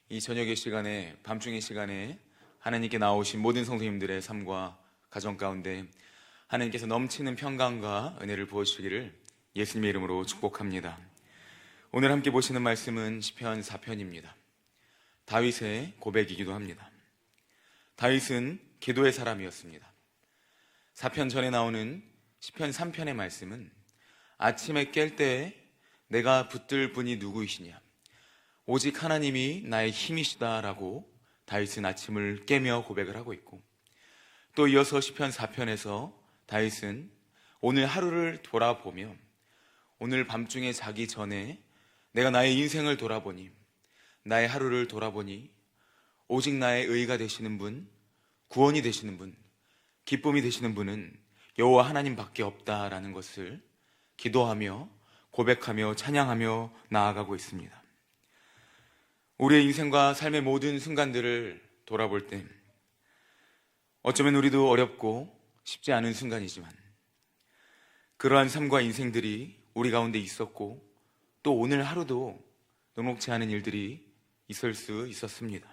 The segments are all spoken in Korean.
이 저녁의 시간에, 밤중의 시간에 하나님께 나오신 모든 성도님들의 삶과 가정 가운데 하나님께서 넘치는 평강과 은혜를 부어주시기를 예수님의 이름으로 축복합니다. 오늘 함께 보시는 말씀은 시편 4편입니다. 다윗의 고백이기도 합니다. 다윗은 기도의 사람이었습니다. 4편 전에 나오는 시편 3편의 말씀은 아침에 깰 때 내가 붙들 분이 누구이시냐, 오직 하나님이 나의 힘이시다라고 다윗은 아침을 깨며 고백을 하고 있고, 또 이어서 시편 4편에서 다윗은 오늘 하루를 돌아보며 오늘 밤중에 자기 전에 내가 나의 인생을 돌아보니, 나의 하루를 돌아보니 오직 나의 의가 되시는 분, 구원이 되시는 분, 기쁨이 되시는 분은 여호와 하나님밖에 없다라는 것을 기도하며 고백하며 찬양하며 나아가고 있습니다. 우리의 인생과 삶의 모든 순간들을 돌아볼 때 어쩌면 우리도 어렵고 쉽지 않은 순간이지만 그러한 삶과 인생들이 우리 가운데 있었고, 또 오늘 하루도 녹록지 않은 일들이 있을 수 있었습니다.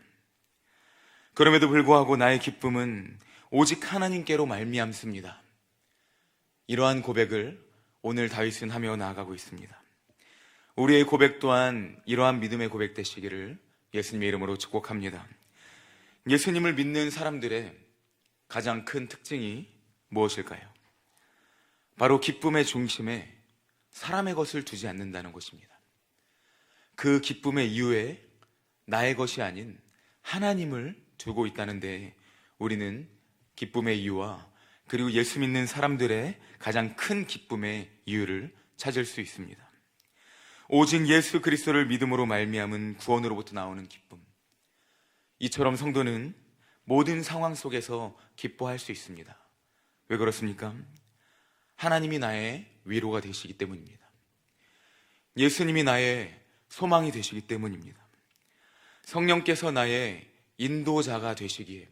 그럼에도 불구하고 나의 기쁨은 오직 하나님께로 말미암습니다. 이러한 고백을 오늘 다윗은 하며 나아가고 있습니다. 우리의 고백 또한 이러한 믿음의 고백 되시기를 예수님의 이름으로 축복합니다. 예수님을 믿는 사람들의 가장 큰 특징이 무엇일까요? 바로 기쁨의 중심에 사람의 것을 두지 않는다는 것입니다. 그 기쁨의 이유에 나의 것이 아닌 하나님을 두고 있다는데, 우리는 기쁨의 이유와 그리고 예수 믿는 사람들의 가장 큰 기쁨의 이유를 찾을 수 있습니다. 오직 예수 그리스도를 믿음으로 말미암은 구원으로부터 나오는 기쁨, 이처럼 성도는 모든 상황 속에서 기뻐할 수 있습니다. 왜 그렇습니까? 하나님이 나의 위로가 되시기 때문입니다. 예수님이 나의 소망이 되시기 때문입니다. 성령께서 나의 인도자가 되시기에,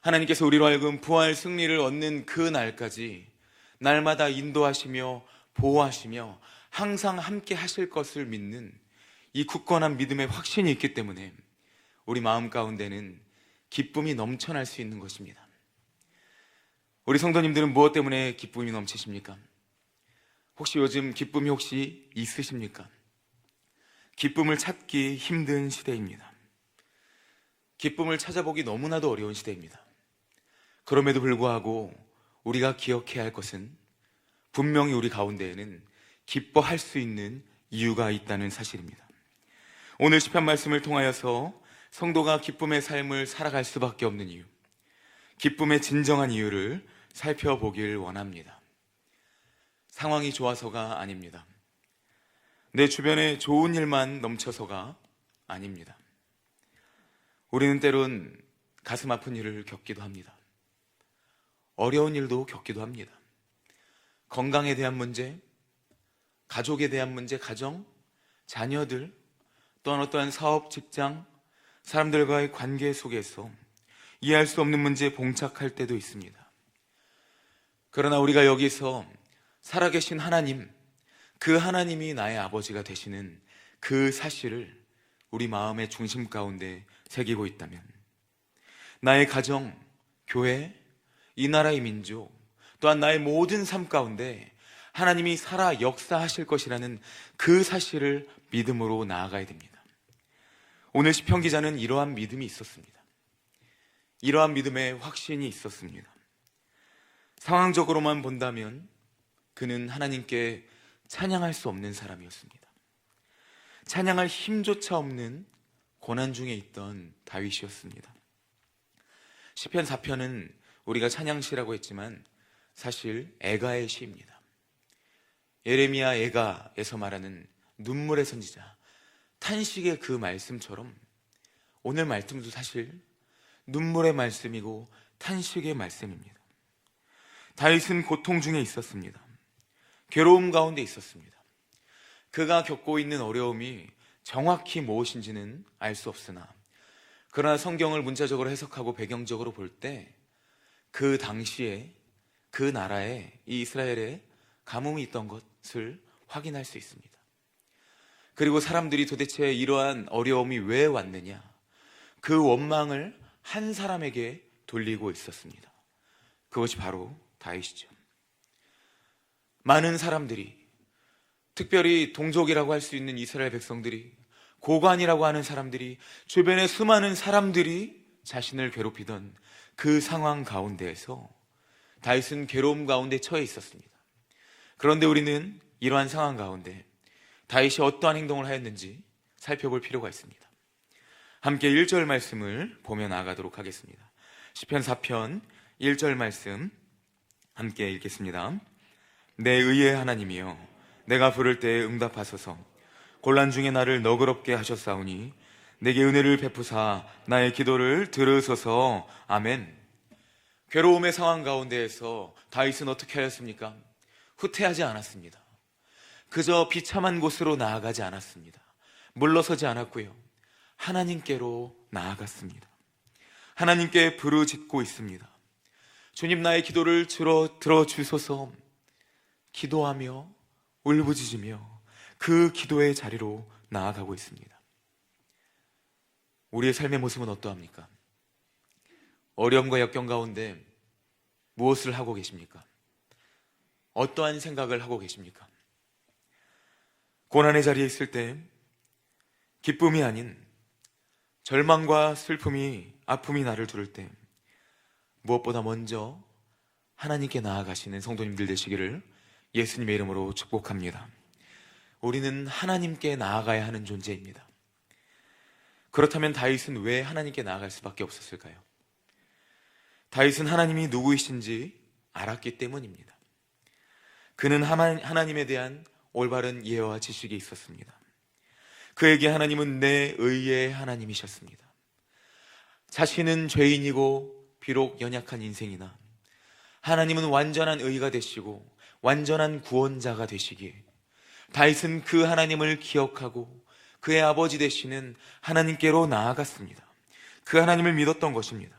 하나님께서 우리로 하여금 부활 승리를 얻는 그 날까지 날마다 인도하시며 보호하시며 항상 함께 하실 것을 믿는 이 굳건한 믿음의 확신이 있기 때문에 우리 마음 가운데는 기쁨이 넘쳐날 수 있는 것입니다. 우리 성도님들은 무엇 때문에 기쁨이 넘치십니까? 혹시 요즘 기쁨이 혹시 있으십니까? 기쁨을 찾기 힘든 시대입니다. 기쁨을 찾아보기 너무나도 어려운 시대입니다. 그럼에도 불구하고 우리가 기억해야 할 것은 분명히 우리 가운데에는 기뻐할 수 있는 이유가 있다는 사실입니다. 오늘 시편 말씀을 통하여서 성도가 기쁨의 삶을 살아갈 수밖에 없는 이유, 기쁨의 진정한 이유를 살펴보길 원합니다. 상황이 좋아서가 아닙니다. 내 주변에 좋은 일만 넘쳐서가 아닙니다. 우리는 때론 가슴 아픈 일을 겪기도 합니다. 어려운 일도 겪기도 합니다. 건강에 대한 문제, 가족에 대한 문제, 가정, 자녀들, 또한 어떠한 사업, 직장, 사람들과의 관계 속에서 이해할 수 없는 문제에 봉착할 때도 있습니다. 그러나 우리가 여기서 살아계신 하나님, 그 하나님이 나의 아버지가 되시는 그 사실을 우리 마음의 중심 가운데 새기고 있다면, 나의 가정, 교회, 이 나라의 민족, 또한 나의 모든 삶 가운데 하나님이 살아 역사하실 것이라는 그 사실을 믿음으로 나아가야 됩니다. 오늘 시편 기자는 이러한 믿음이 있었습니다. 이러한 믿음의 확신이 있었습니다. 상황적으로만 본다면 그는 하나님께 찬양할 수 없는 사람이었습니다. 찬양할 힘조차 없는 고난 중에 있던 다윗이었습니다. 시편 4편은 우리가 찬양시라고 했지만 사실 애가의 시입니다. 예레미야 애가에서 말하는 눈물의 선지자, 탄식의 그 말씀처럼 오늘 말씀도 사실 눈물의 말씀이고 탄식의 말씀입니다. 다윗은 고통 중에 있었습니다. 괴로움 가운데 있었습니다. 그가 겪고 있는 어려움이 정확히 무엇인지는 알 수 없으나, 그러나 성경을 문자적으로 해석하고 배경적으로 볼 때 그 당시에 그 나라에, 이 이스라엘에 가뭄이 있던 것을 확인할 수 있습니다. 그리고 사람들이 도대체 이러한 어려움이 왜 왔느냐, 그 원망을 한 사람에게 돌리고 있었습니다. 그것이 바로 다윗이죠. 많은 사람들이, 특별히 동족이라고 할 수 있는 이스라엘 백성들이, 고관이라고 하는 사람들이, 주변의 수많은 사람들이 자신을 괴롭히던 그 상황 가운데에서 다윗은 괴로움 가운데 처해 있었습니다. 그런데 우리는 이러한 상황 가운데 다윗이 어떠한 행동을 하였는지 살펴볼 필요가 있습니다. 함께 1절 말씀을 보며 나아가도록 하겠습니다. 시편 4편 1절 말씀 함께 읽겠습니다. 내 의의 하나님이여, 내가 부를 때에 응답하소서. 곤란 중에 나를 너그럽게 하셨사오니 내게 은혜를 베푸사 나의 기도를 들으소서. 아멘. 괴로움의 상황 가운데에서 다윗은 어떻게 하였습니까? 후퇴하지 않았습니다. 그저 비참한 곳으로 나아가지 않았습니다. 물러서지 않았고요, 하나님께로 나아갔습니다. 하나님께 부르짖고 있습니다. 주님, 나의 기도를 들어주소서. 기도하며 울부짖으며 그 기도의 자리로 나아가고 있습니다. 우리의 삶의 모습은 어떠합니까? 어려움과 역경 가운데 무엇을 하고 계십니까? 어떠한 생각을 하고 계십니까? 고난의 자리에 있을 때 기쁨이 아닌 절망과 슬픔이, 아픔이 나를 두를 때 무엇보다 먼저 하나님께 나아가시는 성도님들 되시기를 예수님의 이름으로 축복합니다. 우리는 하나님께 나아가야 하는 존재입니다. 그렇다면 다윗은 왜 하나님께 나아갈 수밖에 없었을까요? 다윗은 하나님이 누구이신지 알았기 때문입니다. 그는 하나님에 대한 올바른 이해와 지식이 있었습니다. 그에게 하나님은 내 의의 하나님이셨습니다. 자신은 죄인이고 비록 연약한 인생이나 하나님은 완전한 의가 되시고 완전한 구원자가 되시기에 다윗은 그 하나님을 기억하고 그의 아버지 되시는 하나님께로 나아갔습니다. 그 하나님을 믿었던 것입니다.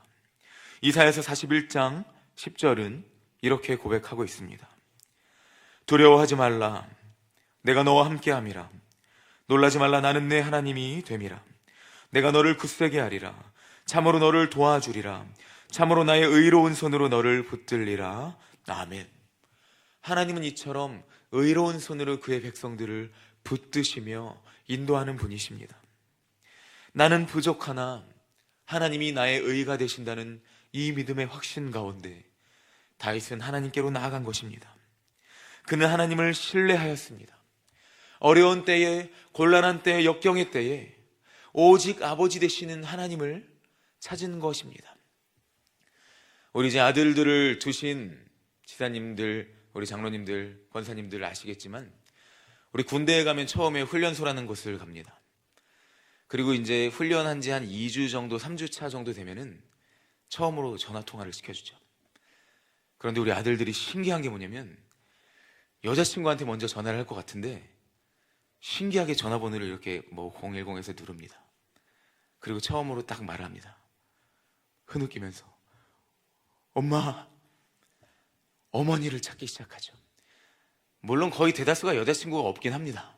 이사야서 41장 10절은 이렇게 고백하고 있습니다. 두려워하지 말라, 내가 너와 함께함이라. 놀라지 말라, 나는 내 하나님이 됨이라. 내가 너를 굳세게 하리라. 참으로 너를 도와주리라. 참으로 나의 의로운 손으로 너를 붙들리라. 아멘. 하나님은 이처럼 의로운 손으로 그의 백성들을 붙드시며 인도하는 분이십니다. 나는 부족하나 하나님이 나의 의가 되신다는 이 믿음의 확신 가운데 다윗은 하나님께로 나아간 것입니다. 그는 하나님을 신뢰하였습니다. 어려운 때에, 곤란한 때에, 역경의 때에 오직 아버지 되시는 하나님을 찾은 것입니다. 우리 이제 아들들을 두신 지사님들, 우리 장로님들, 권사님들 아시겠지만 우리 군대에 가면 처음에 훈련소라는 곳을 갑니다. 그리고 이제 훈련한 지 한 2주 정도, 3주 차 정도 되면은 처음으로 전화통화를 시켜주죠. 그런데 우리 아들들이 신기한 게 뭐냐면 여자친구한테 먼저 전화를 할 것 같은데 신기하게 전화번호를 이렇게 010에서 누릅니다. 그리고 처음으로 딱 말을 합니다. 흐느끼면서 엄마, 어머니를 찾기 시작하죠. 물론 거의 대다수가 여자친구가 없긴 합니다.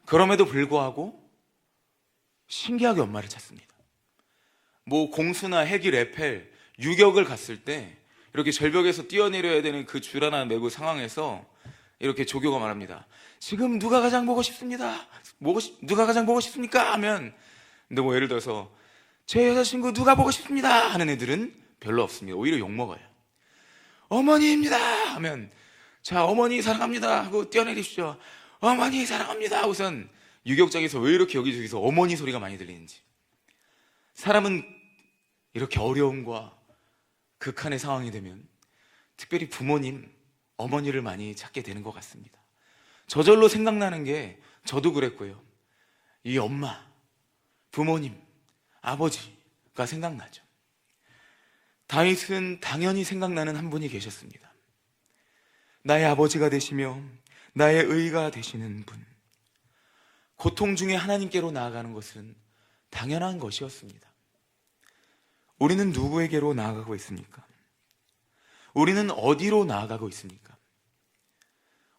그럼에도 불구하고 신기하게 엄마를 찾습니다. 공수나 핵이 레펠, 유격을 갔을 때 이렇게 절벽에서 뛰어내려야 되는 그 줄 하나 메고 상황에서 이렇게 조교가 말합니다. 지금 누가 가장 보고 싶습니다. 누가 가장 보고 싶습니까? 하면 근데 예를 들어서 제 여자친구 누가 보고 싶습니다 하는 애들은 별로 없습니다. 오히려 욕먹어요. 어머니입니다 하면 자, 어머니 사랑합니다 하고 뛰어내리십시오. 어머니 사랑합니다 하고선 유격장에서 왜 이렇게 여기저기서 어머니 소리가 많이 들리는지. 사람은 이렇게 어려움과 극한의 상황이 되면 특별히 부모님, 어머니를 많이 찾게 되는 것 같습니다. 저절로 생각나는 게 저도 그랬고요. 이 엄마, 부모님, 아버지가 생각나죠. 다윗은 당연히 생각나는 한 분이 계셨습니다. 나의 아버지가 되시며 나의 의가 되시는 분. 고통 중에 하나님께로 나아가는 것은 당연한 것이었습니다. 우리는 누구에게로 나아가고 있습니까? 우리는 어디로 나아가고 있습니까?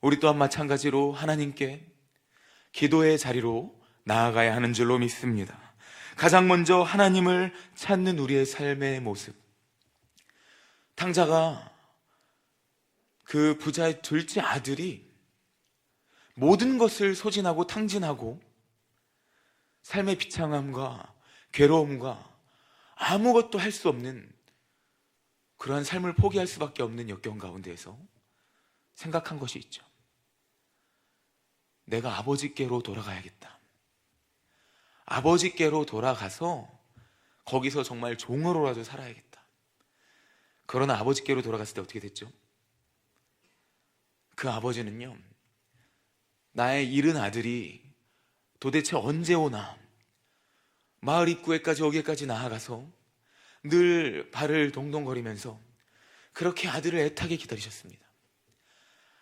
우리 또한 마찬가지로 하나님께 기도의 자리로 나아가야 하는 줄로 믿습니다. 가장 먼저 하나님을 찾는 우리의 삶의 모습. 탕자가 그 부자의 둘째 아들이 모든 것을 소진하고 탕진하고 삶의 비참함과 괴로움과 아무것도 할 수 없는 그러한 삶을 포기할 수밖에 없는 역경 가운데에서 생각한 것이 있죠. 내가 아버지께로 돌아가야겠다. 아버지께로 돌아가서 거기서 정말 종으로라도 살아야겠다. 그러나 아버지께로 돌아갔을 때 어떻게 됐죠? 그 아버지는요, 나의 잃은 아들이 도대체 언제 오나, 마을 입구에까지 오기까지 나아가서 늘 발을 동동거리면서 그렇게 아들을 애타게 기다리셨습니다.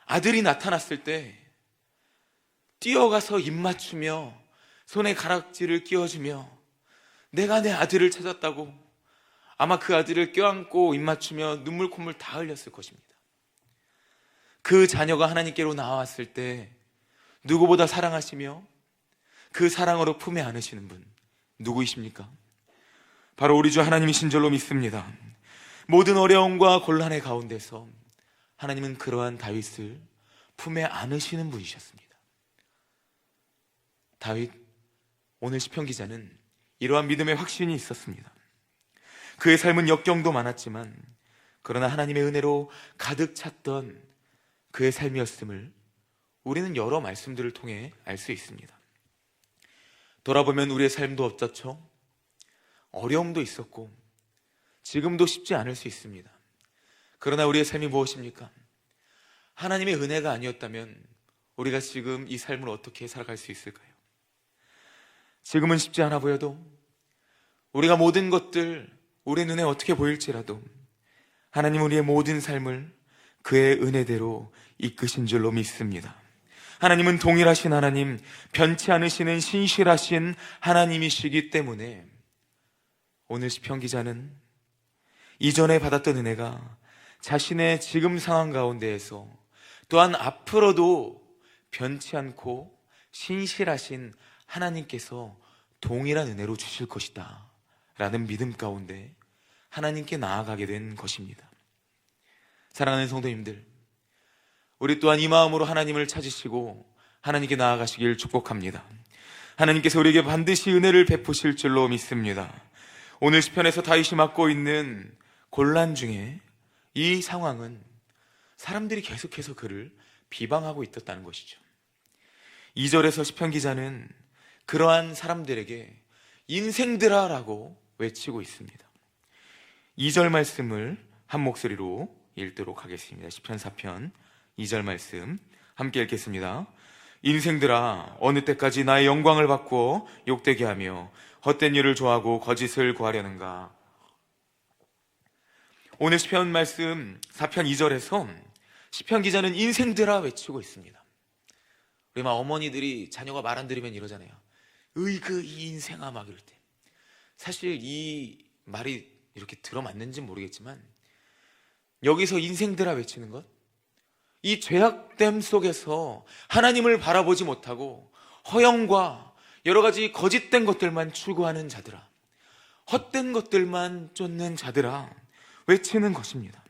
아들이 나타났을 때 뛰어가서 입 맞추며 손에 가락지를 끼워주며 내가 내 아들을 찾았다고 아마 그 아들을 껴안고 입 맞추며 눈물 콧물 다 흘렸을 것입니다. 그 자녀가 하나님께로 나왔을 때 누구보다 사랑하시며 그 사랑으로 품에 안으시는 분 누구이십니까? 바로 우리 주 하나님이신 줄로 믿습니다. 모든 어려움과 곤란의 가운데서 하나님은 그러한 다윗을 품에 안으시는 분이셨습니다. 다윗, 오늘 시편 기자는 이러한 믿음의 확신이 있었습니다. 그의 삶은 역경도 많았지만 그러나 하나님의 은혜로 가득 찼던 그의 삶이었음을 우리는 여러 말씀들을 통해 알 수 있습니다. 돌아보면 우리의 삶도 어떻죠? 어려움도 있었고 지금도 쉽지 않을 수 있습니다. 그러나 우리의 삶이 무엇입니까? 하나님의 은혜가 아니었다면 우리가 지금 이 삶을 어떻게 살아갈 수 있을까요? 지금은 쉽지 않아 보여도 우리가 모든 것들 우리 눈에 어떻게 보일지라도 하나님은 우리의 모든 삶을 그의 은혜대로 이끄신 줄로 믿습니다. 하나님은 동일하신 하나님, 변치 않으시는 신실하신 하나님이시기 때문에 오늘 시편 기자는 이전에 받았던 은혜가 자신의 지금 상황 가운데에서 또한 앞으로도 변치 않고 신실하신 하나님께서 동일한 은혜로 주실 것이다 라는 믿음 가운데 하나님께 나아가게 된 것입니다. 사랑하는 성도님들, 우리 또한 이 마음으로 하나님을 찾으시고 하나님께 나아가시길 축복합니다. 하나님께서 우리에게 반드시 은혜를 베푸실 줄로 믿습니다. 오늘 시편에서 다윗이 맡고 있는 곤란 중에 이 상황은 사람들이 계속해서 그를 비방하고 있었다는 것이죠. 2절에서 시편 기자는 그러한 사람들에게 인생들아 라고 외치고 있습니다. 2절 말씀을 한 목소리로 읽도록 하겠습니다. 시편 4편 2절 말씀 함께 읽겠습니다. 인생들아, 어느 때까지 나의 영광을 바꾸어 욕되게 하며 헛된 일을 좋아하고 거짓을 구하려는가. 오늘 시편 말씀 4편 2절에서 시편 기자는 인생들아 외치고 있습니다. 우리 막 어머니들이 자녀가 말 안 들으면 이러잖아요. 으이그 이 인생아 막 이럴 때. 사실 이 말이 이렇게 들어맞는지는 모르겠지만 여기서 인생들아 외치는 것, 이 죄악됨 속에서 하나님을 바라보지 못하고 허영과 여러 가지 거짓된 것들만 추구하는 자들아, 헛된 것들만 쫓는 자들아 외치는 것입니다.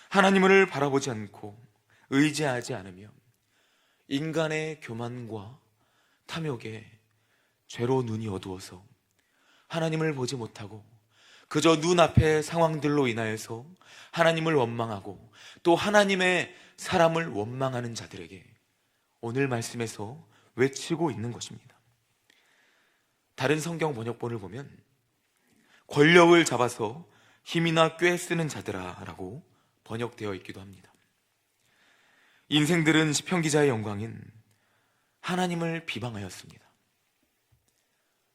하나님을 바라보지 않고 의지하지 않으며 인간의 교만과 탐욕에 죄로 눈이 어두워서 하나님을 보지 못하고 그저 눈앞의 상황들로 인하여서 하나님을 원망하고 또 하나님의 사람을 원망하는 자들에게 오늘 말씀에서 외치고 있는 것입니다. 다른 성경 번역본을 보면 권력을 잡아서 힘이나 꾀 쓰는 자들아 라고 번역되어 있기도 합니다. 인생들은 시편 기자의 영광인 하나님을 비방하였습니다.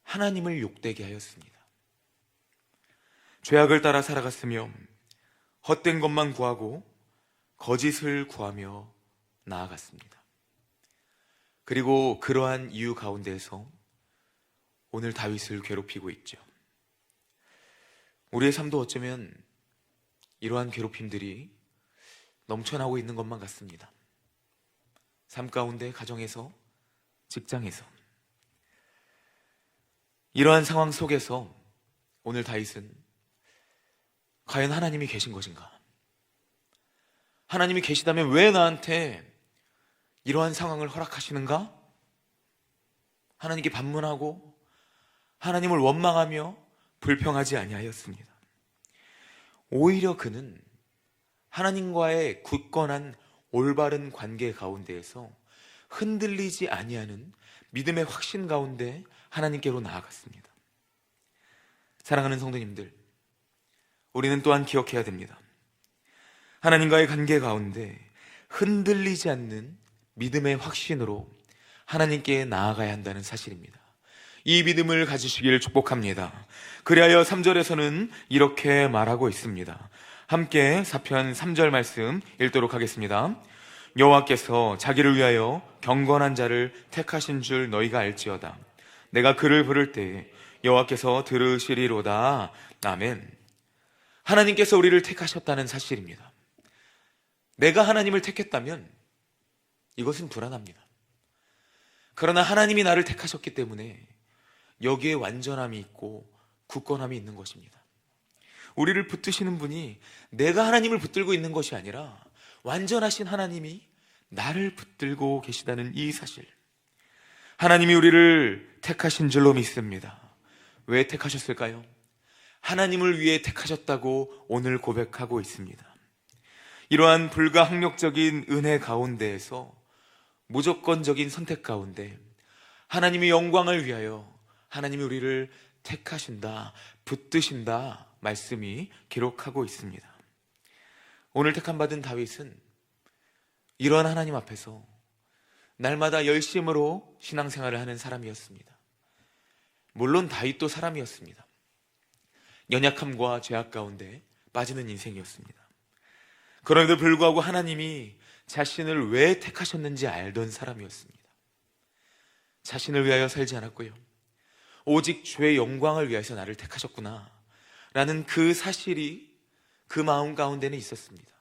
하나님을 욕되게 하였습니다. 죄악을 따라 살아갔으며 헛된 것만 구하고 거짓을 구하며 나아갔습니다. 그리고 그러한 이유 가운데에서 오늘 다윗을 괴롭히고 있죠. 우리의 삶도 어쩌면 이러한 괴롭힘들이 넘쳐나고 있는 것만 같습니다. 삶 가운데, 가정에서, 직장에서. 이러한 상황 속에서 오늘 다윗은 과연 하나님이 계신 것인가? 하나님이 계시다면 왜 나한테 이러한 상황을 허락하시는가? 하나님께 반문하고 하나님을 원망하며 불평하지 아니하였습니다. 오히려 그는 하나님과의 굳건한 올바른 관계 가운데에서 흔들리지 아니하는 믿음의 확신 가운데 하나님께로 나아갔습니다. 사랑하는 성도님들, 우리는 또한 기억해야 됩니다. 하나님과의 관계 가운데 흔들리지 않는 믿음의 확신으로 하나님께 나아가야 한다는 사실입니다. 이 믿음을 가지시길 축복합니다. 그리하여 3절에서는 이렇게 말하고 있습니다. 함께 사편 3절 말씀 읽도록 하겠습니다. 여호와께서 자기를 위하여 경건한 자를 택하신 줄 너희가 알지어다. 내가 그를 부를 때에 여호와께서 들으시리로다. 아멘. 하나님께서 우리를 택하셨다는 사실입니다. 내가 하나님을 택했다면 이것은 불안합니다. 그러나 하나님이 나를 택하셨기 때문에 여기에 완전함이 있고 굳건함이 있는 것입니다. 우리를 붙드시는 분이 내가 하나님을 붙들고 있는 것이 아니라 완전하신 하나님이 나를 붙들고 계시다는 이 사실, 하나님이 우리를 택하신 줄로 믿습니다. 왜 택하셨을까요? 하나님을 위해 택하셨다고 오늘 고백하고 있습니다. 이러한 불가항력적인 은혜 가운데에서 무조건적인 선택 가운데 하나님의 영광을 위하여 하나님이 우리를 택하신다, 붙드신다 말씀이 기록하고 있습니다. 오늘 택함받은 다윗은 이러한 하나님 앞에서 날마다 열심으로 신앙생활을 하는 사람이었습니다. 물론 다윗도 사람이었습니다. 연약함과 죄악 가운데 빠지는 인생이었습니다. 그럼에도 불구하고 하나님이 자신을 왜 택하셨는지 알던 사람이었습니다. 자신을 위하여 살지 않았고요, 오직 주의 영광을 위해서 나를 택하셨구나 라는 그 사실이 그 마음 가운데는 있었습니다.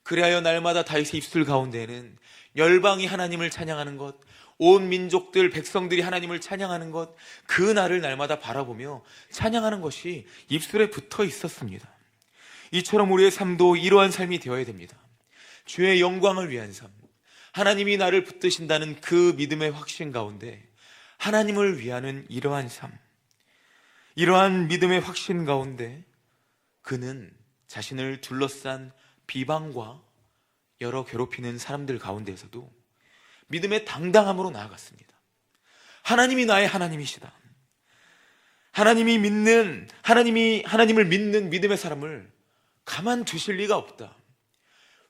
그리하여 날마다 다윗의 입술 가운데에는 열방이 하나님을 찬양하는 것, 온 민족들, 백성들이 하나님을 찬양하는 것, 그 날을 날마다 바라보며 찬양하는 것이 입술에 붙어 있었습니다. 이처럼 우리의 삶도 이러한 삶이 되어야 됩니다. 주의 영광을 위한 삶, 하나님이 나를 붙드신다는 그 믿음의 확신 가운데 하나님을 위하는 이러한 삶, 이러한 믿음의 확신 가운데 그는 자신을 둘러싼 비방과 여러 괴롭히는 사람들 가운데에서도 믿음의 당당함으로 나아갔습니다. 하나님이 나의 하나님이시다. 하나님을 믿는 믿음의 사람을 가만 두실 리가 없다.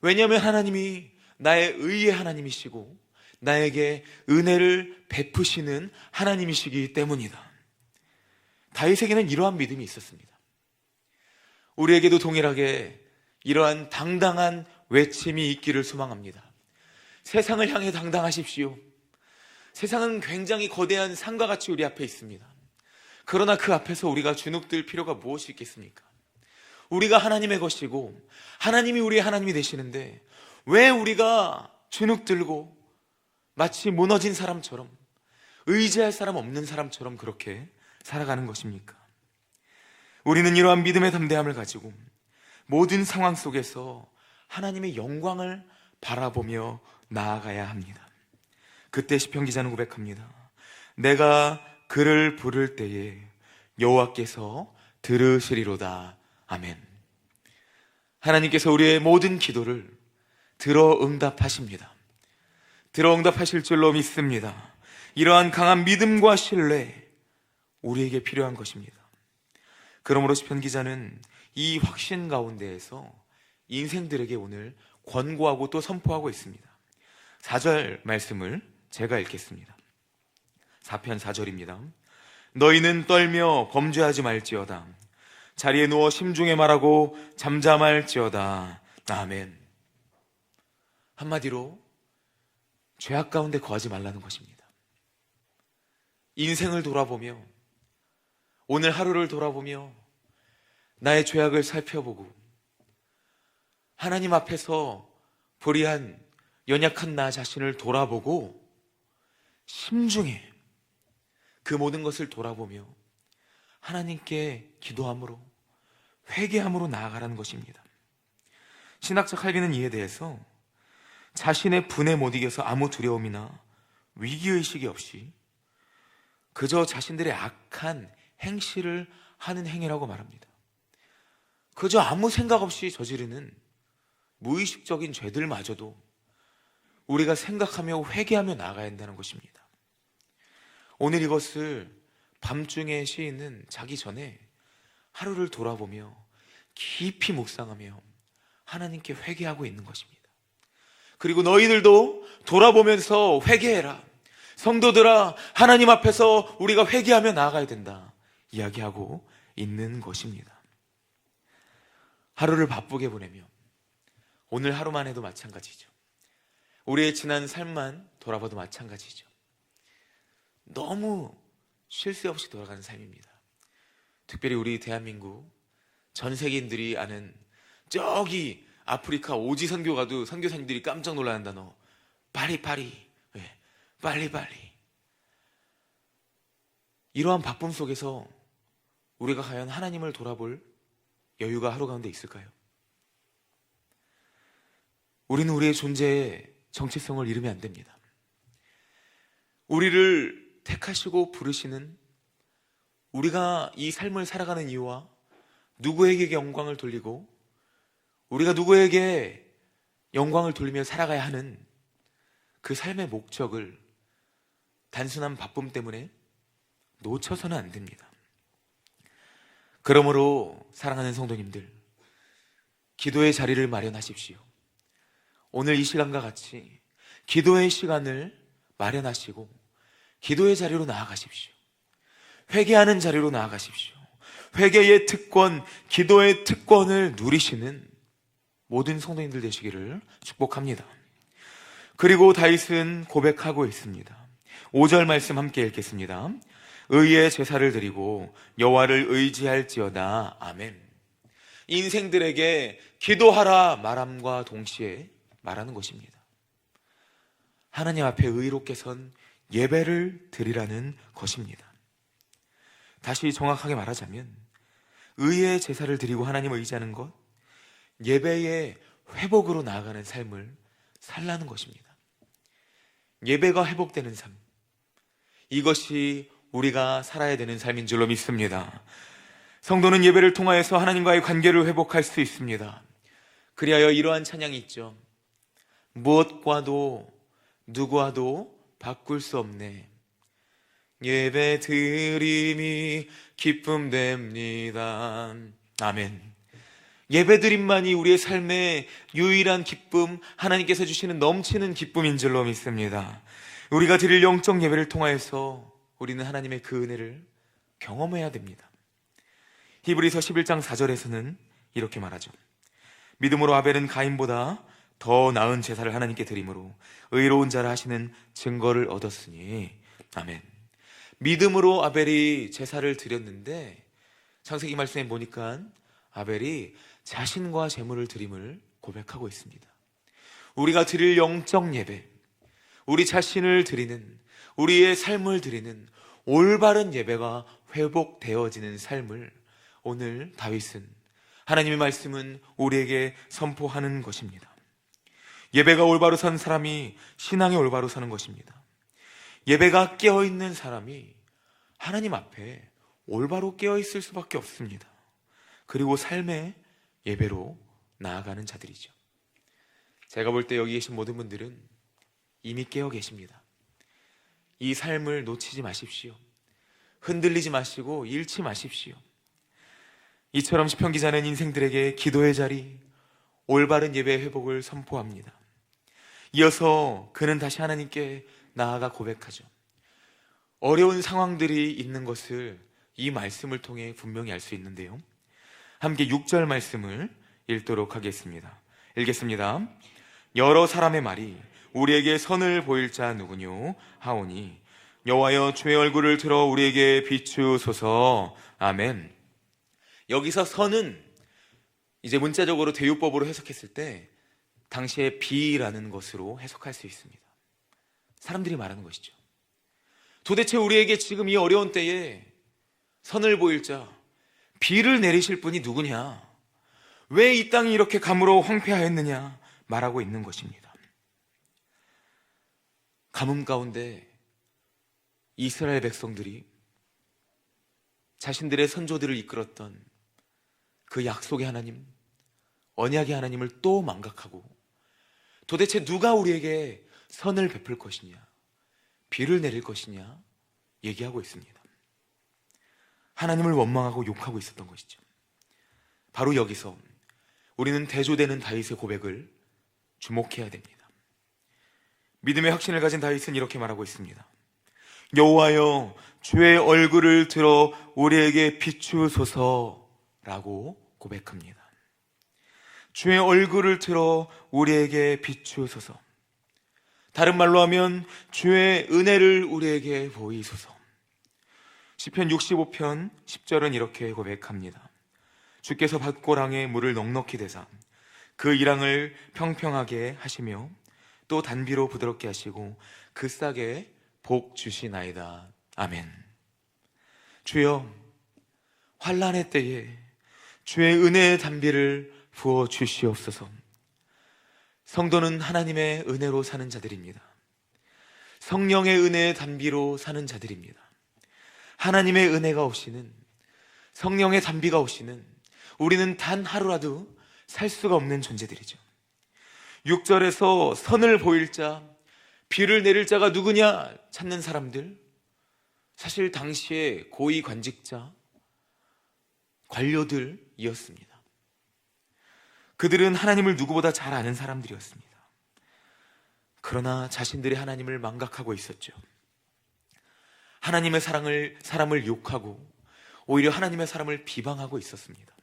왜냐하면 하나님이 나의 의의 하나님이시고 나에게 은혜를 베푸시는 하나님이시기 때문이다. 다윗에게는 이러한 믿음이 있었습니다. 우리에게도 동일하게 이러한 당당한 외침이 있기를 소망합니다. 세상을 향해 당당하십시오. 세상은 굉장히 거대한 산과 같이 우리 앞에 있습니다. 그러나 그 앞에서 우리가 주눅들 필요가 무엇이 있겠습니까? 우리가 하나님의 것이고 하나님이 우리의 하나님이 되시는데 왜 우리가 주눅들고 마치 무너진 사람처럼, 의지할 사람 없는 사람처럼 그렇게 살아가는 것입니까? 우리는 이러한 믿음의 담대함을 가지고 모든 상황 속에서 하나님의 영광을 바라보며 나아가야 합니다. 그때 시편 기자는 고백합니다. 내가 그를 부를 때에 여호와께서 들으시리로다. 아멘. 하나님께서 우리의 모든 기도를 들어 응답하십니다. 들어 응답하실 줄로 믿습니다. 이러한 강한 믿음과 신뢰, 우리에게 필요한 것입니다. 그러므로 시편 기자는 이 확신 가운데에서 인생들에게 오늘 권고하고 또 선포하고 있습니다. 4절 말씀을 제가 읽겠습니다. 4편 4절입니다. 너희는 떨며 범죄하지 말지어다. 자리에 누워 심중에 말하고 잠잠할지어다. 아멘. 한마디로 죄악 가운데 거하지 말라는 것입니다. 인생을 돌아보며, 오늘 하루를 돌아보며 나의 죄악을 살펴보고 하나님 앞에서 불의한 연약한 나 자신을 돌아보고 심중에 그 모든 것을 돌아보며 하나님께 기도함으로, 회개함으로 나아가라는 것입니다. 신학적 칼빈은 이에 대해서 자신의 분에 못 이겨서 아무 두려움이나 위기의식이 없이 그저 자신들의 악한 행실을 하는 행위라고 말합니다. 그저 아무 생각 없이 저지르는 무의식적인 죄들마저도 우리가 생각하며 회개하며 나아가야 한다는 것입니다. 오늘 이것을 밤중에 시인은 자기 전에 하루를 돌아보며 깊이 묵상하며 하나님께 회개하고 있는 것입니다. 그리고 너희들도 돌아보면서 회개해라. 성도들아, 하나님 앞에서 우리가 회개하며 나아가야 된다. 이야기하고 있는 것입니다. 하루를 바쁘게 보내며 오늘 하루만 해도 마찬가지죠. 우리의 지난 삶만 돌아봐도 마찬가지죠. 너무 쉴 새 없이 돌아가는 삶입니다. 특별히 우리 대한민국 전 세계인들이 아는 저기 아프리카 오지 선교 가도 선교사님들이 깜짝 놀라는 단어 파리파리, 빨리빨리. 이러한 바쁨 속에서 우리가 과연 하나님을 돌아볼 여유가 하루 가운데 있을까요? 우리는 우리의 존재의 정체성을 잃으면 안 됩니다. 우리를 택하시고 부르시는, 우리가 이 삶을 살아가는 이유와 누구에게 영광을 돌리고 우리가 누구에게 영광을 돌리며 살아가야 하는 그 삶의 목적을 단순한 바쁨 때문에 놓쳐서는 안 됩니다. 그러므로 사랑하는 성도님들, 기도의 자리를 마련하십시오. 오늘 이 시간과 같이 기도의 시간을 마련하시고 기도의 자리로 나아가십시오. 회개하는 자리로 나아가십시오. 회개의 특권, 기도의 특권을 누리시는 모든 성도님들 되시기를 축복합니다. 그리고 다윗은 고백하고 있습니다. 5절 말씀 함께 읽겠습니다. 의의 제사를 드리고 여호와를 의지할지어다. 아멘. 인생들에게 기도하라 말함과 동시에 말하는 것입니다. 하나님 앞에 의롭게 선 예배를 드리라는 것입니다. 다시 정확하게 말하자면 의의 제사를 드리고 하나님을 의지하는 것, 예배의 회복으로 나아가는 삶을 살라는 것입니다. 예배가 회복되는 삶, 이것이 우리가 살아야 되는 삶인 줄로 믿습니다. 성도는 예배를 통하여서 하나님과의 관계를 회복할 수 있습니다. 그리하여 이러한 찬양이 있죠. 무엇과도 누구와도 바꿀 수 없네. 예배 드림이 기쁨 됩니다. 아멘. 예배 드림만이 우리의 삶의 유일한 기쁨, 하나님께서 주시는 넘치는 기쁨인 줄로 믿습니다. 우리가 드릴 영적 예배를 통하여서 우리는 하나님의 그 은혜를 경험해야 됩니다. 히브리서 11장 4절에서는 이렇게 말하죠. 믿음으로 아벨은 가인보다 더 나은 제사를 하나님께 드림으로 의로운 자라 하시는 증거를 얻었으니. 아멘. 믿음으로 아벨이 제사를 드렸는데 창세기 말씀에 보니까 아벨이 자신과 제물을 드림을 고백하고 있습니다. 우리가 드릴 영적 예배, 우리 자신을 드리는, 우리의 삶을 드리는 올바른 예배가 회복되어지는 삶을 오늘 다윗은, 하나님의 말씀은 우리에게 선포하는 것입니다. 예배가 올바로 선 사람이 신앙에 올바로 서는 것입니다. 예배가 깨어있는 사람이 하나님 앞에 올바로 깨어있을 수밖에 없습니다. 그리고 삶의 예배로 나아가는 자들이죠. 제가 볼 때 여기 계신 모든 분들은 이미 깨어 계십니다. 이 삶을 놓치지 마십시오. 흔들리지 마시고 잃지 마십시오. 이처럼 시편 기자는 인생들에게 기도의 자리, 올바른 예배의 회복을 선포합니다. 이어서 그는 다시 하나님께 나아가 고백하죠. 어려운 상황들이 있는 것을 이 말씀을 통해 분명히 알 수 있는데요. 함께 6절 말씀을 읽도록 하겠습니다. 읽겠습니다. 여러 사람의 말이 우리에게 선을 보일 자 누구뇨 하오니 여호와여 주의 얼굴을 들어 우리에게 비추소서. 아멘. 여기서 선은 이제 문자적으로 대유법으로 해석했을 때 당시에 비라는 것으로 해석할 수 있습니다. 사람들이 말하는 것이죠. 도대체 우리에게 지금 이 어려운 때에 선을 보일 자, 비를 내리실 분이 누구냐? 왜 이 땅이 이렇게 가물어 황폐하였느냐? 말하고 있는 것입니다. 가뭄 가운데 이스라엘 백성들이 자신들의 선조들을 이끌었던 그 약속의 하나님, 언약의 하나님을 또 망각하고 도대체 누가 우리에게 선을 베풀 것이냐, 비를 내릴 것이냐 얘기하고 있습니다. 하나님을 원망하고 욕하고 있었던 것이죠. 바로 여기서 우리는 대조되는 다윗의 고백을 주목해야 됩니다. 믿음의 확신을 가진 다윗은 이렇게 말하고 있습니다. 여호와여, 주의 얼굴을 들어 우리에게 비추소서라고 고백합니다. 주의 얼굴을 들어 우리에게 비추소서. 다른 말로 하면 주의 은혜를 우리에게 보이소서. 시편 65편 10절은 이렇게 고백합니다. 주께서 밭고랑에 물을 넉넉히 대사 그 이랑을 평평하게 하시며 또 단비로 부드럽게 하시고 그 싹에 복 주시나이다. 아멘. 주여, 환난의 때에 주의 은혜의 단비를 부어 주시옵소서. 성도는 하나님의 은혜로 사는 자들입니다. 성령의 은혜의 단비로 사는 자들입니다. 하나님의 은혜가 없이는, 성령의 단비가 없이는 우리는 단 하루라도 살 수가 없는 존재들이죠. 6절에서 선을 보일 자, 비를 내릴 자가 누구냐 찾는 사람들, 사실 당시에 고위 관직자, 관료들이었습니다. 그들은 하나님을 누구보다 잘 아는 사람들이었습니다. 그러나 자신들이 하나님을 망각하고 있었죠. 하나님의 사람을 욕하고 오히려 하나님의 사람을 비방하고 있었습니다.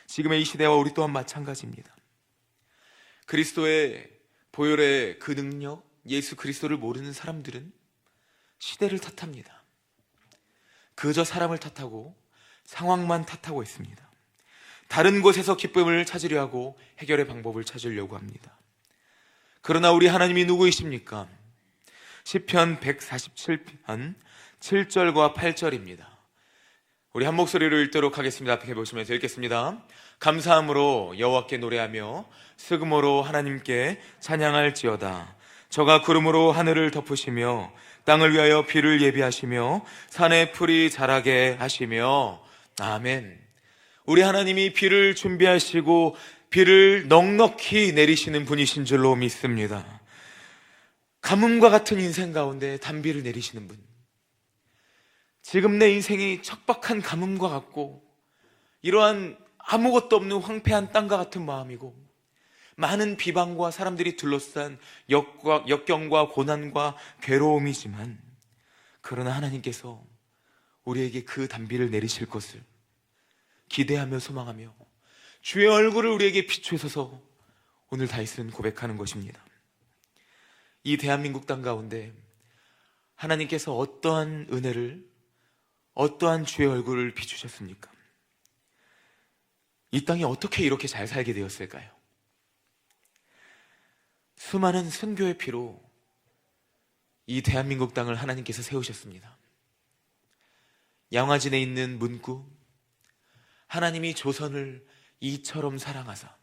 지금의 이 시대와 우리 또한 마찬가지입니다. 그리스도의 보혈의 그 능력, 예수 그리스도를 모르는 사람들은 시대를 탓합니다. 그저 사람을 탓하고 상황만 탓하고 있습니다. 다른 곳에서 기쁨을 찾으려 하고 해결의 방법을 찾으려고 합니다. 그러나 우리 하나님이 누구이십니까? 시편 147편 7절과 8절입니다. 우리 한 목소리로 읽도록 하겠습니다. 앞에 보시면서 읽겠습니다. 감사함으로 여호와께 노래하며 스그모로 하나님께 찬양할지어다. 저가 구름으로 하늘을 덮으시며 땅을 위하여 비를 예비하시며 산에 풀이 자라게 하시며. 아멘. 우리 하나님이 비를 준비하시고 비를 넉넉히 내리시는 분이신 줄로 믿습니다. 가뭄과 같은 인생 가운데 단비를 내리시는 분, 지금 내 인생이 척박한 가뭄과 같고 이러한 아무것도 없는 황폐한 땅과 같은 마음이고 많은 비방과 사람들이 둘러싼 역경과 고난과 괴로움이지만, 그러나 하나님께서 우리에게 그 단비를 내리실 것을 기대하며 소망하며 주의 얼굴을 우리에게 비추셔서 오늘 다윗은 고백하는 것입니다. 이 대한민국 땅 가운데 하나님께서 어떠한 은혜를, 어떠한 주의 얼굴을 비추셨습니까? 이 땅이 어떻게 이렇게 잘 살게 되었을까요? 수많은 순교의 피로 이 대한민국 땅을 하나님께서 세우셨습니다. 양화진에 있는 문구, 하나님이 조선을 이처럼 사랑하사,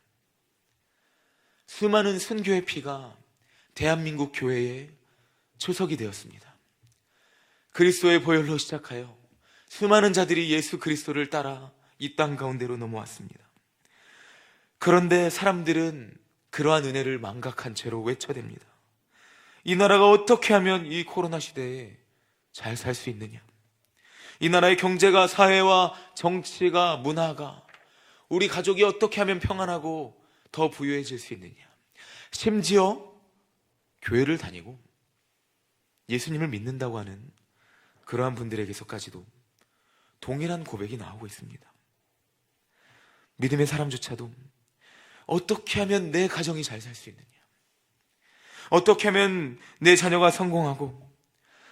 수많은 순교의 피가 대한민국 교회에 초석이 되었습니다. 그리스도의 보혈로 시작하여 수많은 자들이 예수 그리스도를 따라 이 땅 가운데로 넘어왔습니다. 그런데 사람들은 그러한 은혜를 망각한 채로 외쳐댑니다. 이 나라가 어떻게 하면 이 코로나 시대에 잘 살 수 있느냐? 이 나라의 경제가, 사회와 정치가, 문화가, 우리 가족이 어떻게 하면 평안하고 더 부유해질 수 있느냐? 심지어 교회를 다니고 예수님을 믿는다고 하는 그러한 분들에게서까지도 동일한 고백이 나오고 있습니다. 믿음의 사람조차도 어떻게 하면 내 가정이 잘 살 수 있느냐? 어떻게 하면 내 자녀가 성공하고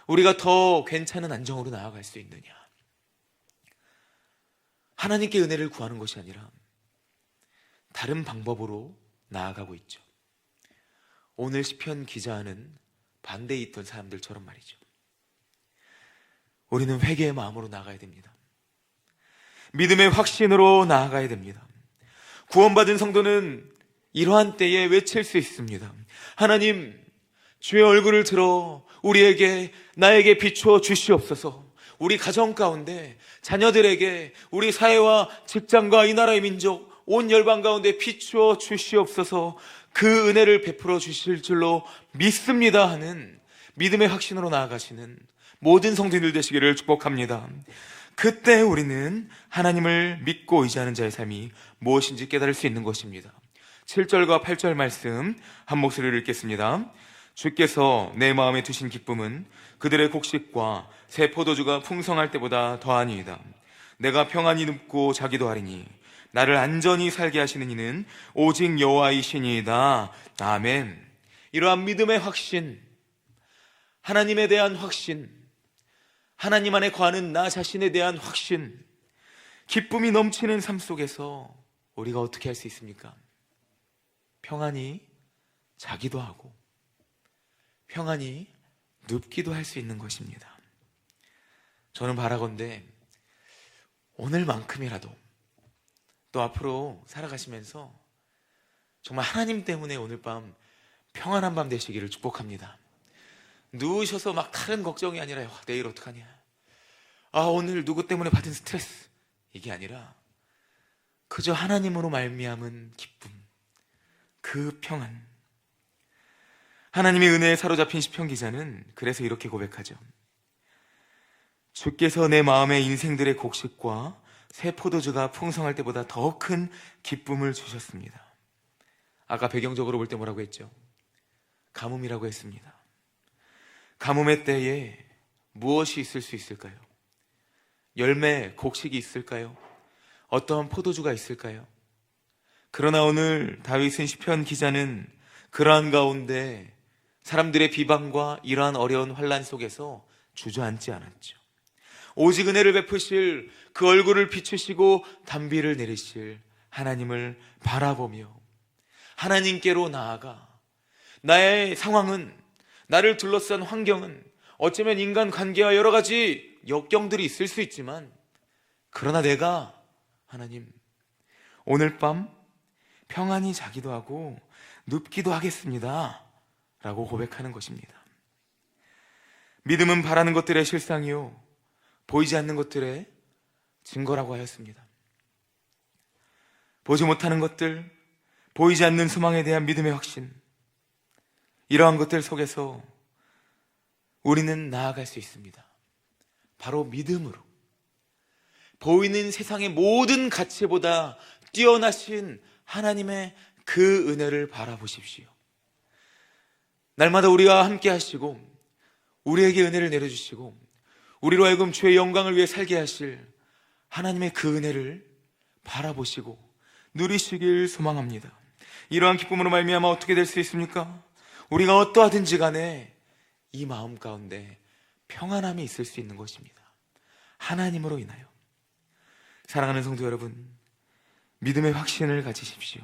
우리가 더 괜찮은 안정으로 나아갈 수 있느냐? 하나님께 은혜를 구하는 것이 아니라 다른 방법으로 나아가고 있죠. 오늘 시편 기자는 반대에 있던 사람들처럼 말이죠. 우리는 회개의 마음으로 나아가야 됩니다. 믿음의 확신으로 나아가야 됩니다. 구원받은 성도는 이러한 때에 외칠 수 있습니다. 하나님, 주의 얼굴을 들어 우리에게, 나에게 비추어 주시옵소서. 우리 가정 가운데, 자녀들에게, 우리 사회와 직장과 이 나라의 민족, 온 열방 가운데 비추어 주시옵소서. 그 은혜를 베풀어 주실 줄로 믿습니다 하는 믿음의 확신으로 나아가시는 모든 성도님들 되시기를 축복합니다. 그때 우리는 하나님을 믿고 의지하는 자의 삶이 무엇인지 깨달을 수 있는 것입니다. 7절과 8절 말씀 한 목소리를 읽겠습니다. 주께서 내 마음에 두신 기쁨은 그들의 곡식과 새 포도주가 풍성할 때보다 더하니이다. 내가 평안히 눕고 자기도 하리니 나를 안전히 살게 하시는 이는 오직 여호와이시니이다. 아멘. 이러한 믿음의 확신, 하나님에 대한 확신, 하나님 안에 거하는 나 자신에 대한 확신, 기쁨이 넘치는 삶 속에서 우리가 어떻게 할 수 있습니까? 평안히 자기도 하고 평안히 눕기도 할 수 있는 것입니다. 저는 바라건대 오늘만큼이라도 또 앞으로 살아가시면서 정말 하나님 때문에 오늘 밤 평안한 밤 되시기를 축복합니다. 누우셔서 막 다른 걱정이 아니라 내일 어떡하냐, 오늘 누구 때문에 받은 스트레스, 이게 아니라 그저 하나님으로 말미암은 기쁨, 그 평안. 하나님의 은혜에 사로잡힌 시편 기자는 그래서 이렇게 고백하죠. 주께서 내 마음의 인생들의 곡식과 새 포도주가 풍성할 때보다 더 큰 기쁨을 주셨습니다. 아까 배경적으로 볼 때 뭐라고 했죠? 가뭄이라고 했습니다. 가뭄의 때에 무엇이 있을 수 있을까요? 열매, 곡식이 있을까요? 어떠한 포도주가 있을까요? 그러나 오늘 다윗은 시편 기자는 그러한 가운데 사람들의 비방과 이러한 어려운 환난 속에서 주저앉지 않았죠. 오직 은혜를 베푸실, 그 얼굴을 비추시고 단비를 내리실 하나님을 바라보며 하나님께로 나아가, 나의 상황은, 나를 둘러싼 환경은 어쩌면 인간관계와 여러 가지 역경들이 있을 수 있지만, 그러나 내가 하나님 오늘 밤 평안히 자기도 하고 눕기도 하겠습니다 라고 고백하는 것입니다. 믿음은 바라는 것들의 실상이요 보이지 않는 것들의 증거라고 하였습니다. 보지 못하는 것들, 보이지 않는 소망에 대한 믿음의 확신, 이러한 것들 속에서 우리는 나아갈 수 있습니다. 바로 믿음으로. 보이는 세상의 모든 가치보다 뛰어나신 하나님의 그 은혜를 바라보십시오. 날마다 우리와 함께 하시고 우리에게 은혜를 내려주시고 우리로 하여금 주의 영광을 위해 살게 하실 하나님의 그 은혜를 바라보시고 누리시길 소망합니다. 이러한 기쁨으로 말미암아 어떻게 될 수 있습니까? 우리가 어떠하든지 간에 이 마음 가운데 평안함이 있을 수 있는 것입니다. 하나님으로 인하여. 사랑하는 성도 여러분, 믿음의 확신을 가지십시오.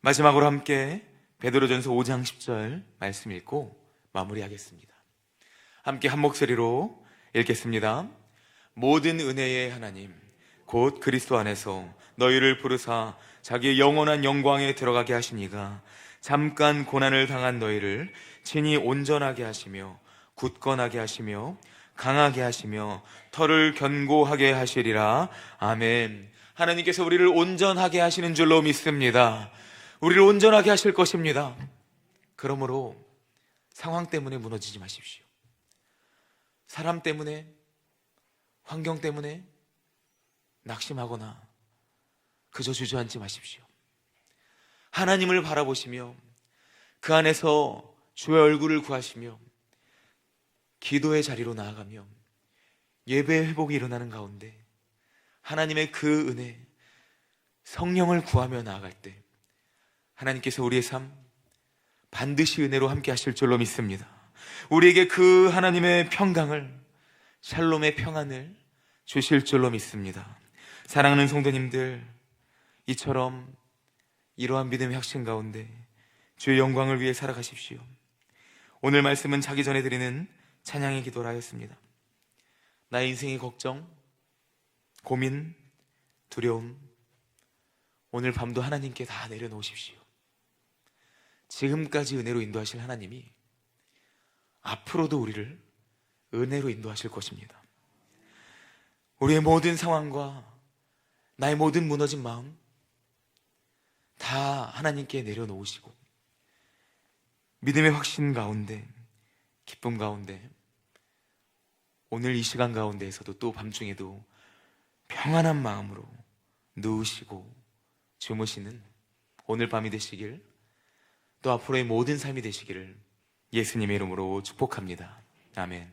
마지막으로 함께 베드로전서 5장 10절 말씀 읽고 마무리하겠습니다. 함께 한 목소리로 읽겠습니다. 모든 은혜의 하나님 곧 그리스도 안에서 너희를 부르사 자기의 영원한 영광에 들어가게 하시니가 잠깐 고난을 당한 너희를 친히 온전하게 하시며 굳건하게 하시며 강하게 하시며 털을 견고하게 하시리라. 아멘. 하나님께서 우리를 온전하게 하시는 줄로 믿습니다. 우리를 온전하게 하실 것입니다. 그러므로 상황 때문에 무너지지 마십시오. 사람 때문에, 환경 때문에 낙심하거나 그저 주저앉지 마십시오. 하나님을 바라보시며 그 안에서 주의 얼굴을 구하시며 기도의 자리로 나아가며 예배의 회복이 일어나는 가운데 하나님의 그 은혜, 성령을 구하며 나아갈 때 하나님께서 우리의 삶 반드시 은혜로 함께 하실 줄로 믿습니다. 우리에게 그 하나님의 평강을, 샬롬의 평안을 주실 줄로 믿습니다. 사랑하는 성도님들, 이처럼 이러한 믿음의 확신 가운데 주의 영광을 위해 살아가십시오. 오늘 말씀은 자기 전에 드리는 찬양의 기도라 하였습니다. 나의 인생의 걱정, 고민, 두려움, 오늘 밤도 하나님께 다 내려놓으십시오. 지금까지 은혜로 인도하실 하나님이 앞으로도 우리를 은혜로 인도하실 것입니다. 우리의 모든 상황과 나의 모든 무너진 마음 다 하나님께 내려놓으시고 믿음의 확신 가운데, 기쁨 가운데, 오늘 이 시간 가운데에서도 또 밤중에도 평안한 마음으로 누우시고 주무시는 오늘 밤이 되시길, 또 앞으로의 모든 삶이 되시기를 예수님의 이름으로 축복합니다. 아멘.